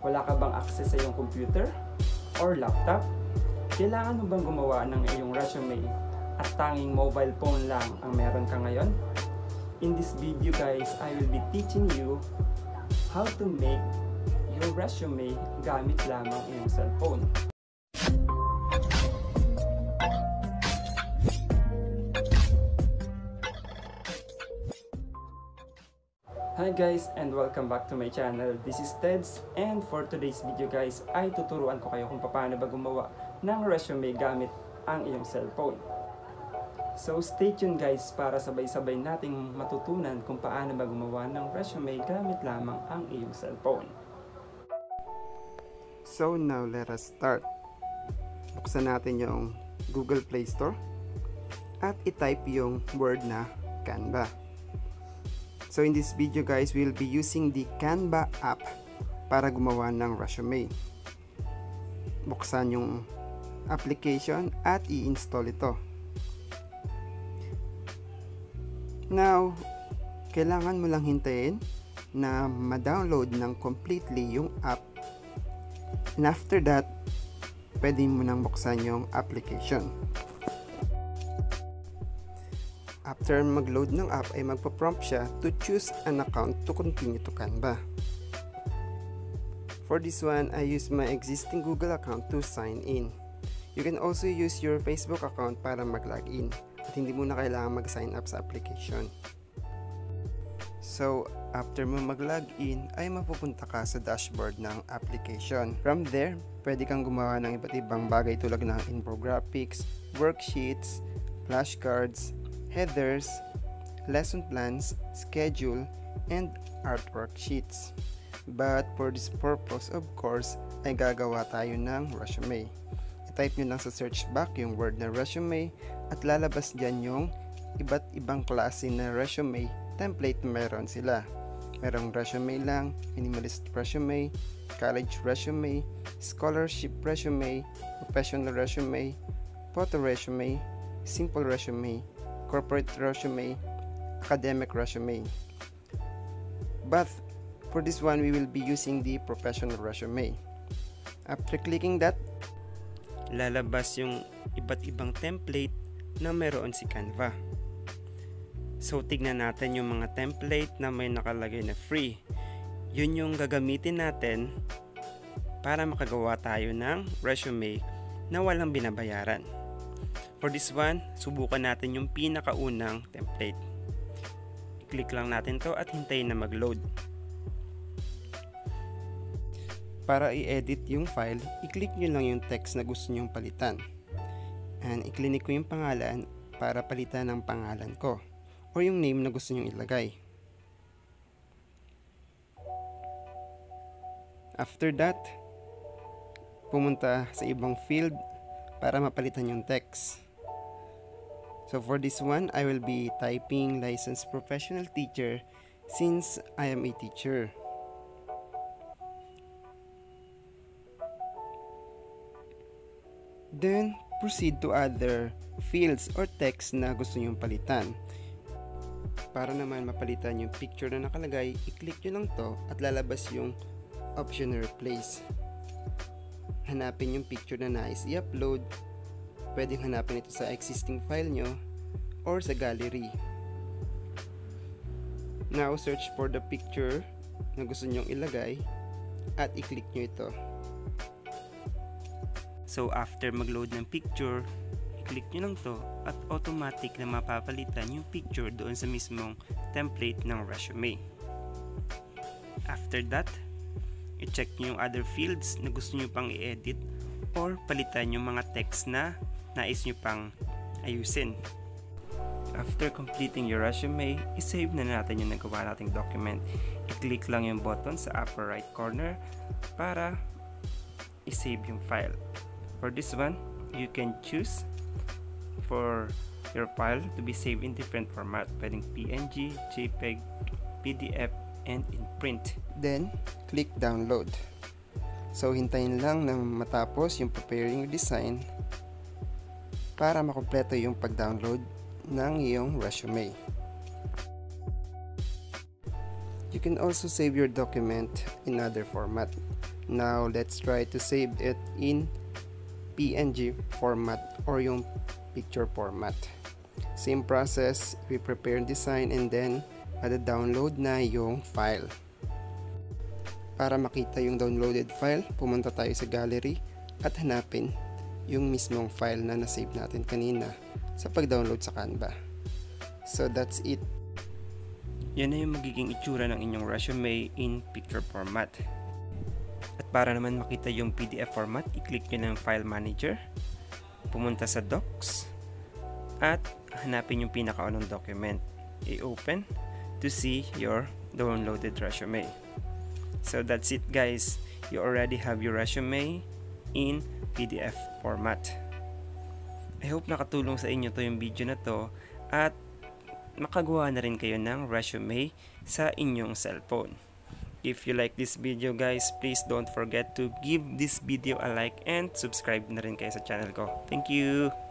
Wala ka bang access sa iyong computer or laptop? Kailangan mo bang gumawa ng iyong resume at tanging mobile phone lang ang meron ka ngayon? In this video guys, I will be teaching you how to make your resume gamit lamang iyong cellphone. Hi guys, and welcome back to my channel. This is Teds, and for today's video guys ay tuturuan ko kayo kung paano ba gumawa ng resume gamit ang iyong cellphone. So stay tuned guys para sabay-sabay nating matutunan kung paano ba gumawa ng resume gamit lamang ang iyong cellphone. So now let us start. Buksan natin yung Google Play Store at i-type yung word na Canva. So in this video guys, we'll be using the Canva app para gumawa ng resume. Buksan yung application at i-install ito. Now, kailangan mo lang hintayin na ma-download ng completely yung app. And after that, pwede mo nang buksan yung application. After mag-load ng app ay magpa-prompt siya to choose an account to continue to Canva. For this one, I use my existing Google account to sign in. You can also use your Facebook account para mag-login at hindi mo na kailangan mag-sign up sa application. So, after mo mag-login ay mapupunta ka sa dashboard ng application. From there, pwede kang gumawa ng iba't ibang bagay tulad ng infographics, worksheets, flashcards, headers, lesson plans, schedule, and artwork sheets. But for this purpose, of course, ay gagawa tayo ng resume. I-type nyo lang sa search bar yung word na resume at lalabas dyan yung iba't ibang klase na resume template na meron sila. Merong resume lang, minimalist resume, college resume, scholarship resume, professional resume, photo resume, simple resume, corporate resume, academic resume. But for this one, we will be using the professional resume. After clicking that, lalabas yung iba't ibang template na meron si Canva. So tignan natin yung mga template na may nakalagay na free. Yun yung gagamitin natin para makagawa tayo ng resume na walang binabayaran. For this one, subukan natin yung pinakaunang template. I-click lang natin to at hintayin na mag-load. Para i-edit yung file, i-click nyo lang yung text na gusto nyong palitan. And i-click ko yung pangalan para palitan ang pangalan ko o yung name na gusto nyong ilagay. After that, pumunta sa ibang field para mapalitan yung text. So for this one, I will be typing licensed professional teacher since I am a teacher. Then, proceed to other fields or text na gusto nyong palitan. Para naman mapalitan yung picture na nakalagay, i-click nyo lang to at lalabas yung option na replace. Hanapin yung picture na nais i-upload. Pwedeng hanapin ito sa existing file nyo or sa gallery. Now, search for the picture na gusto nyong ilagay at i-click nyo ito. So, after mag-load ng picture, i-click nyo lang to at automatic na mapapalitan yung picture doon sa mismong template ng resume. After that, i-check nyo yung other fields na gusto nyo pang i-edit or palitan yung mga text na nais nyo pang ayusin. After completing your resume, i-save na natin yung nagawa nating document. I-click lang yung button sa upper right corner para i-save yung file. For this one, you can choose for your file to be saved in different format. Pwedeng PNG, JPEG, PDF, and in print. Then, click download. So, hintayin lang na matapos yung preparing design para makumpleto yung pag-download ng iyong resume. You can also save your document in other format. Now, let's try to save it in PNG format or yung picture format. Same process, we prepare design and then download na yung file. Para makita yung downloaded file, pumunta tayo sa gallery at hanapin yung mismong file na nasave natin kanina sa pag-download sa Canva. So that's it. Yan na yung magiging itsura ng inyong resume in picture format. At para naman makita yung PDF format, i-click nyo ng File Manager, pumunta sa Docs, at hanapin yung pinakaunang document. I-open to see your downloaded resume. So that's it guys. You already have your resume in PDF format. I hope nakatulong sa inyo to yung video na to at makagawa na rin kayo ng resume sa inyong cellphone. If you like this video guys, please don't forget to give this video a like and subscribe na rin kayo sa channel ko. Thank you!